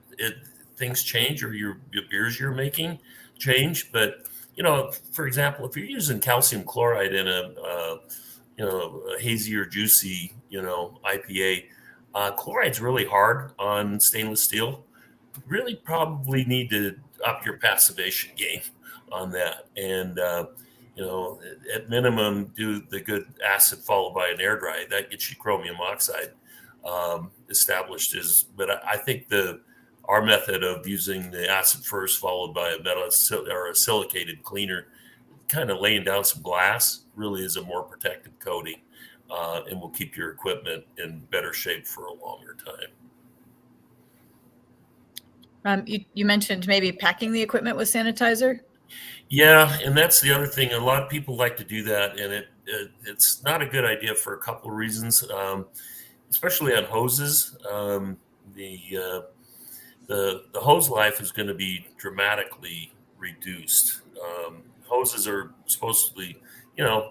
Things change, or your beers you're making change. But for example, if you're using calcium chloride in a hazy or juicy IPA, chloride's really hard on stainless steel. Really probably need to up your passivation game on that, and at minimum do the good acid followed by an air dry. That gets you chromium oxide established. But I think our method of using the acid first followed by a metal or a silicated cleaner, kind of laying down some glass, really is a more protective coating, and will keep your equipment in better shape for a longer time. You mentioned maybe packing the equipment with sanitizer. Yeah, and that's the other thing. A lot of people like to do that, and it's not a good idea for a couple of reasons, especially on hoses. The hose life is going to be dramatically reduced. Hoses are supposed to be,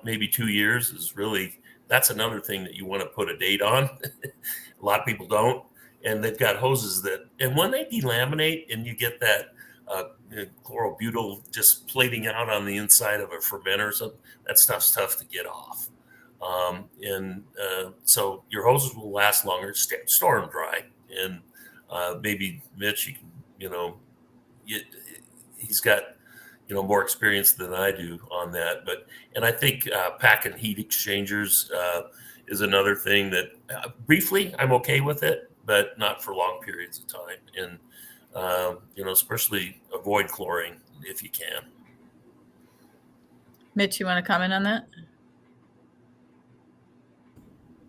maybe 2 years is really, that's another thing that you want to put a date on. A lot of people don't. And they've got hoses and when they delaminate and you get that chlorobutyl just plating out on the inside of a fermenter or something, that stuff's tough to get off. So your hoses will last longer, store them dry. And maybe Mitch, he's got, more experience than I do on that. And I think pack and heat exchangers is another thing that briefly I'm okay with it, but not for long periods of time. And, especially avoid chlorine if you can. Mitch, you want to comment on that?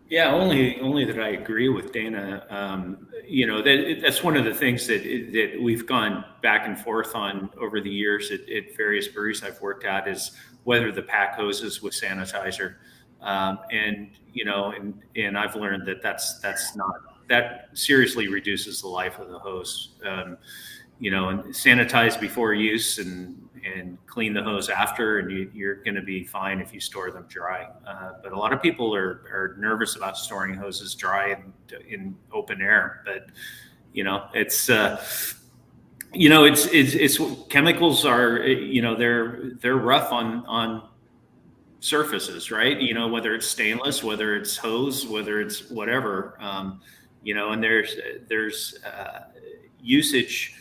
Yeah, only that I agree with Dana. That's one of the things that we've gone back and forth on over the years at various breweries I've worked at, is whether the pack hoses with sanitizer. And I've learned that seriously reduces the life of the hose. And sanitize before use and clean the hose after, and you're going to be fine if you store them dry. But a lot of people are nervous about storing hoses dry in open air. But it's chemicals are they're rough on surfaces, right? Whether it's stainless, whether it's hose, whether it's whatever, and there's usage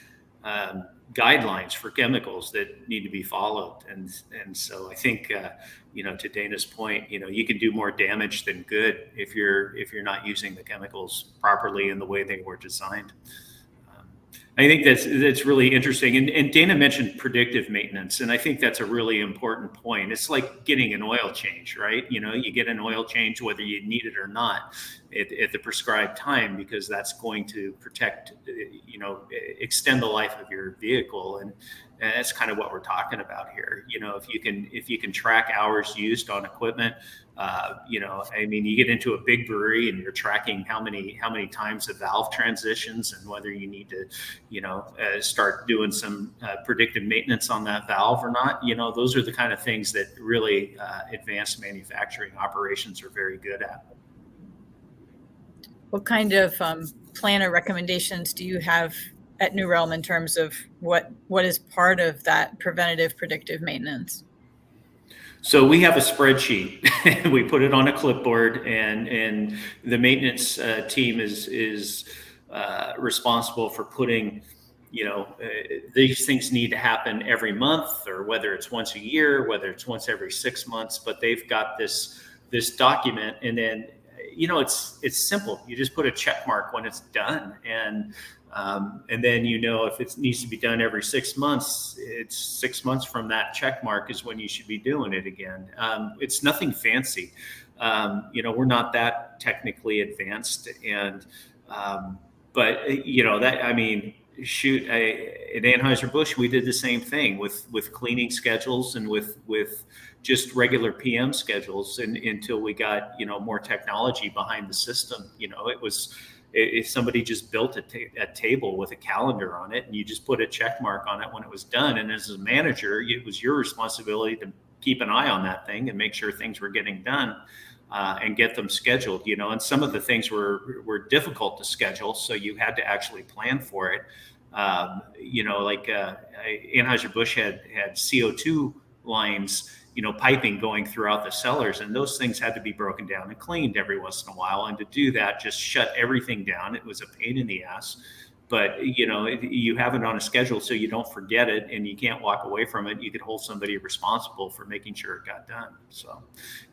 guidelines for chemicals that need to be followed. And so I think, to Dana's point, you can do more damage than good if you're not using the chemicals properly in the way they were designed. I think that's really interesting. And Dana mentioned predictive maintenance, and I think that's a really important point. It's like getting an oil change, right? You get an oil change whether you need it or not at the prescribed time, because that's going to protect, extend the life of your vehicle. And that's kind of what we're talking about here. If you can track hours used on equipment, I mean, you get into a big brewery and you're tracking how many times the valve transitions and whether you need to, start doing some predictive maintenance on that valve or not. Those are the kind of things that really advanced manufacturing operations are very good at. What kind of plan or recommendations do you have at New Realm in terms of what is part of that preventative predictive maintenance? So we have a spreadsheet. We put it on a clipboard, and the maintenance team is responsible for putting, these things need to happen every month, or whether it's once a year, whether it's once every 6 months. But they've got this document, and then it's simple. You just put a check mark when it's done, and then if it needs to be done every 6 months, it's 6 months from that check mark is when you should be doing it again. It's nothing fancy. We're not that technically advanced, and but that, I mean, shoot, at Anheuser-Busch, we did the same thing with cleaning schedules and with just regular PM schedules, and until we got more technology behind the system. It was, if somebody just built a table with a calendar on it, and you just put a check mark on it when it was done, and as a manager, it was your responsibility to keep an eye on that thing and make sure things were getting done. And get them scheduled, and some of the things were difficult to schedule, so you had to actually plan for it. Like Anheuser-Busch had CO2 lines, piping going throughout the cellars, and those things had to be broken down and cleaned every once in a while. And to do that, just shut everything down. It was a pain in the ass. But, you have it on a schedule so you don't forget it and you can't walk away from it. You could hold somebody responsible for making sure it got done. So,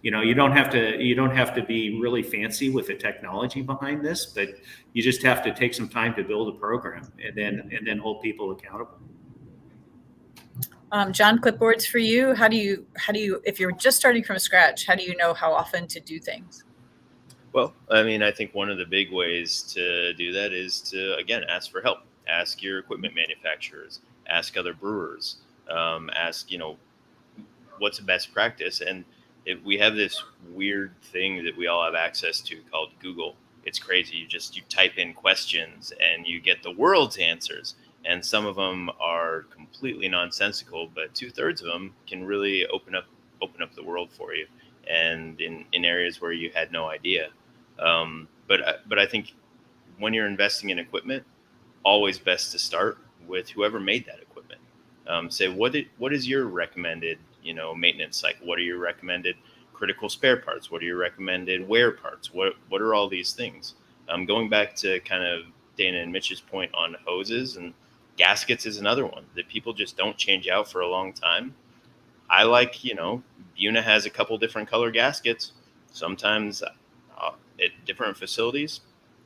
you don't have to be really fancy with the technology behind this, but you just have to take some time to build a program and then hold people accountable. John, clipboards for you. How do you, if you're just starting from scratch, how do you know how often to do things? Well, I mean, I think one of the big ways to do that is to, again, ask for help. Ask your equipment manufacturers, ask other brewers, ask, what's the best practice. And we have this weird thing that we all have access to called Google. It's crazy. You type in questions and you get the world's answers. And some of them are completely nonsensical, but 2/3 of them can really open up the world for you, and in areas where you had no idea. But I think when you're investing in equipment, always best to start with whoever made that equipment. Say, what is your recommended, maintenance cycle? What are your recommended critical spare parts? What are your recommended wear parts? What are all these things? Going back to kind of Dana and Mitch's point on hoses, and gaskets is another one that people just don't change out for a long time. I like, Buna has a couple different color gaskets. Sometimes at different facilities,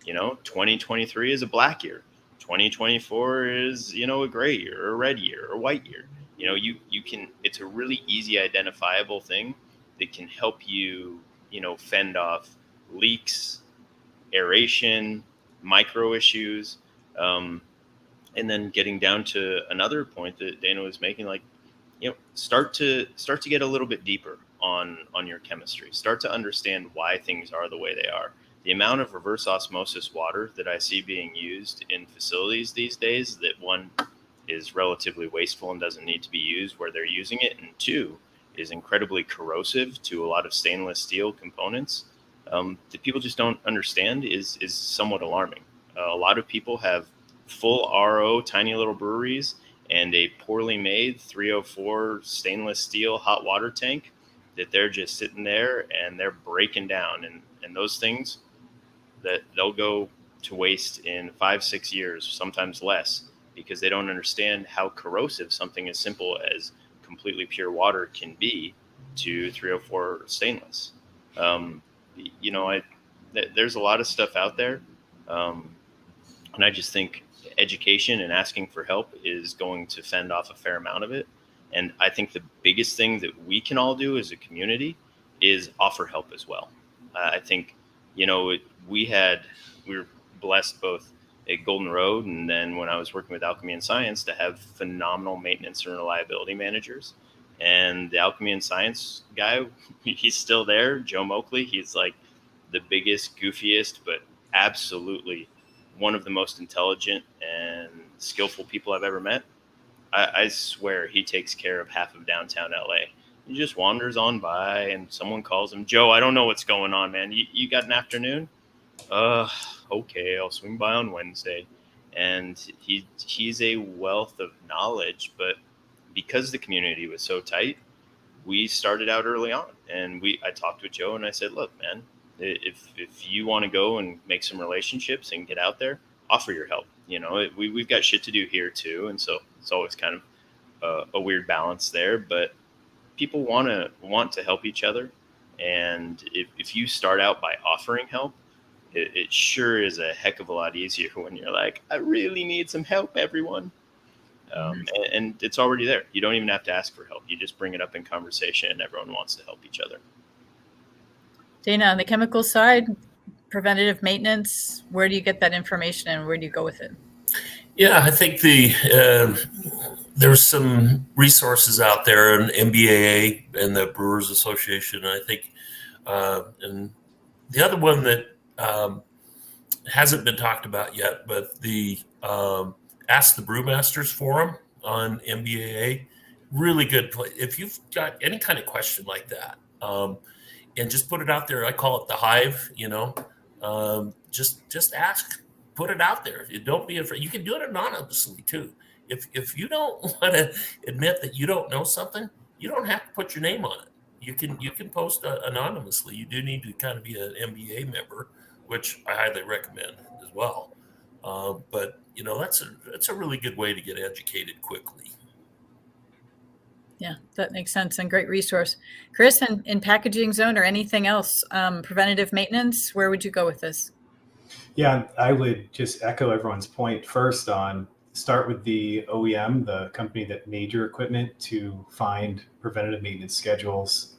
2023 is a black year. 2024 is, a gray year or a red year or a white year. You can, it's a really easy identifiable thing that can help you, fend off leaks, aeration, micro issues. And then getting down to another point that Dana was making, like, start to get a little bit deeper on your chemistry. Start to understand why things are the way they are. The amount of reverse osmosis water that I see being used in facilities these days, that one is relatively wasteful and doesn't need to be used where they're using it, and two is incredibly corrosive to a lot of stainless steel components, that people just don't understand, is somewhat alarming. A lot of people have full RO tiny little breweries and a poorly made 304 stainless steel hot water tank that they're just sitting there and they're breaking down, and those things that they'll go to waste in 5-6 years, sometimes less, because they don't understand how corrosive something as simple as completely pure water can be to 304 stainless. There's a lot of stuff out there, and I just think education and asking for help is going to fend off a fair amount of it. And I think the biggest thing that we can all do as a community is offer help as well. I think, we were blessed both at Golden Road, and then when I was working with Alchemy and Science, to have phenomenal maintenance and reliability managers. And the Alchemy and Science guy, he's still there, Joe Moakley. He's like the biggest, goofiest, but absolutely one of the most intelligent and skillful people I've ever met. I swear he takes care of half of downtown LA. He just wanders on by and someone calls him, Joe, I don't know what's going on, man. You got an afternoon? Okay, I'll swing by on Wednesday. And he's a wealth of knowledge, but because the community was so tight, we started out early on. And I talked with Joe and I said, look, man, if you want to go and make some relationships and get out there, offer your help. We've got shit to do here too. And so it's always kind of a weird balance there, but people want to help each other. And if you start out by offering help, it sure is a heck of a lot easier when you're like, I really need some help, everyone. And it's already there. You don't even have to ask for help. You just bring it up in conversation and everyone wants to help each other. Dana, on the chemical side, preventative maintenance, where do you get that information and where do you go with it? Yeah, I think there's some resources out there, in MBAA and the Brewers Association. I think, and the other one that hasn't been talked about yet, but the Ask the Brewmasters Forum on MBAA, really good place. If you've got any kind of question like that, and just put it out there. I call it the hive, just ask, put it out there. Don't be afraid. You can do it anonymously too. If you don't want to admit that you don't know something, you don't have to put your name on it. You can post anonymously. You do need to kind of be an MBA member, which I highly recommend as well. But that's a really good way to get educated quickly. Yeah, that makes sense and great resource. Chris, in packaging zone or anything else, preventative maintenance, where would you go with this? Yeah, I would just echo everyone's point first on start with the OEM, the company that made your equipment, to find preventative maintenance schedules.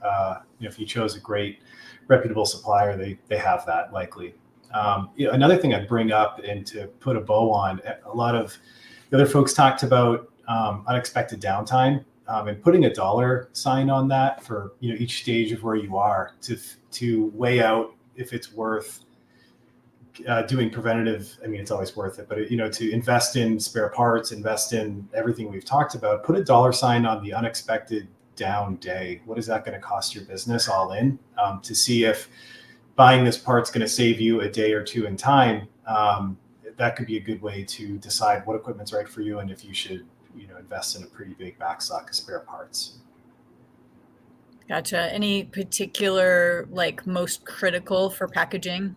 If you chose a great reputable supplier, they have that likely. Another thing I'd bring up and to put a bow on, a lot of the other folks talked about unexpected downtime. And putting a dollar sign on that for each stage of where you are to weigh out if it's worth doing preventative. I mean, it's always worth it, but to invest in spare parts, invest in everything we've talked about. Put a dollar sign on the unexpected down day. What is that going to cost your business all in? To see if buying this part's going to save you a day or two in time. That could be a good way to decide what equipment's right for you and if you should invest in a pretty big backstock of spare parts. Gotcha. Any particular most critical for packaging?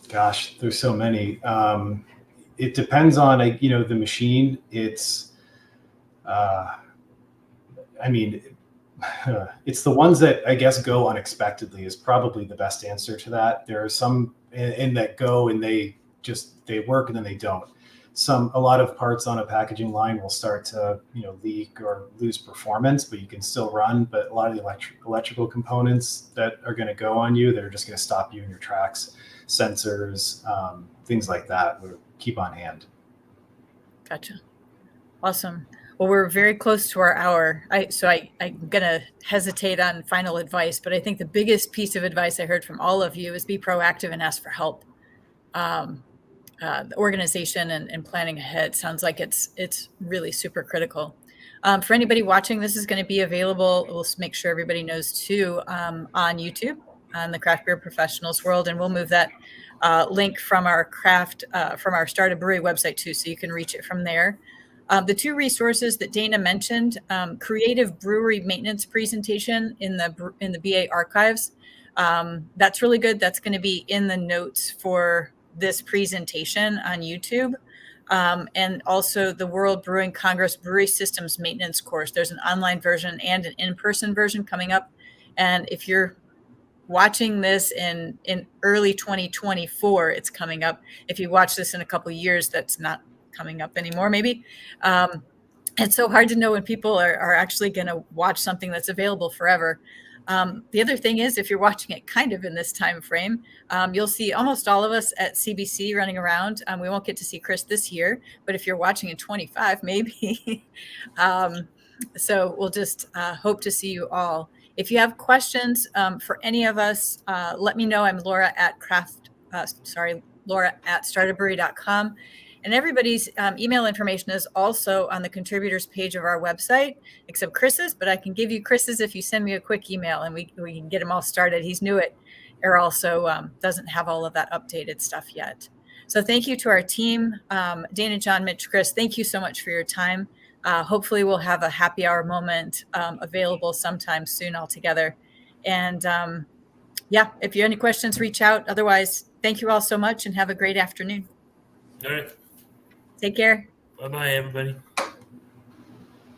Gosh, there's so many. It depends on the machine. It's it's the ones that I guess go unexpectedly is probably the best answer to that. There are some in that go and they work and then they don't. A lot of parts on a packaging line will start to leak or lose performance, but you can still run. But a lot of the electrical components that are going to go on you, that are just going to stop you in your tracks, sensors, things like that, will keep on hand. Gotcha. Awesome. Well, we're very close to our hour. I'm going to hesitate on final advice, but I think the biggest piece of advice I heard from all of you is be proactive and ask for help. The organization and planning ahead sounds like it's really super critical. For anybody watching, this is going to be available. We'll make sure everybody knows too on YouTube on the Craft Beer Professionals World, and we'll move that link from our Start a Brewery website too, so you can reach it from there. The two resources that Dana mentioned, creative brewery maintenance presentation in the BA archives. That's really good. That's going to be in the notes for this presentation on YouTube. And also the World Brewing Congress Brewery Systems Maintenance course. There's an online version and an in-person version coming up. And if you're watching this in early 2024, it's coming up. If you watch this in a couple of years, that's not coming up anymore, maybe. It's so hard to know when people are actually going to watch something that's available forever. The other thing is, if you're watching it kind of in this time frame, you'll see almost all of us at CBC running around. We won't get to see Chris this year, but if you're watching in 25, maybe. So we'll just hope to see you all. If you have questions for any of us, let me know. I'm Laura at startedbrewery.com. And everybody's email information is also on the contributors page of our website, except Chris's, but I can give you Chris's if you send me a quick email and we can get him all started. He's new at AROL, so doesn't have all of that updated stuff yet. So thank you to our team, Dana, John, Mitch, Chris. Thank you so much for your time. Hopefully we'll have a happy hour moment available sometime soon all together. And yeah, if you have any questions, reach out. Otherwise, thank you all so much and have a great afternoon. All right. Take care. Bye-bye, everybody.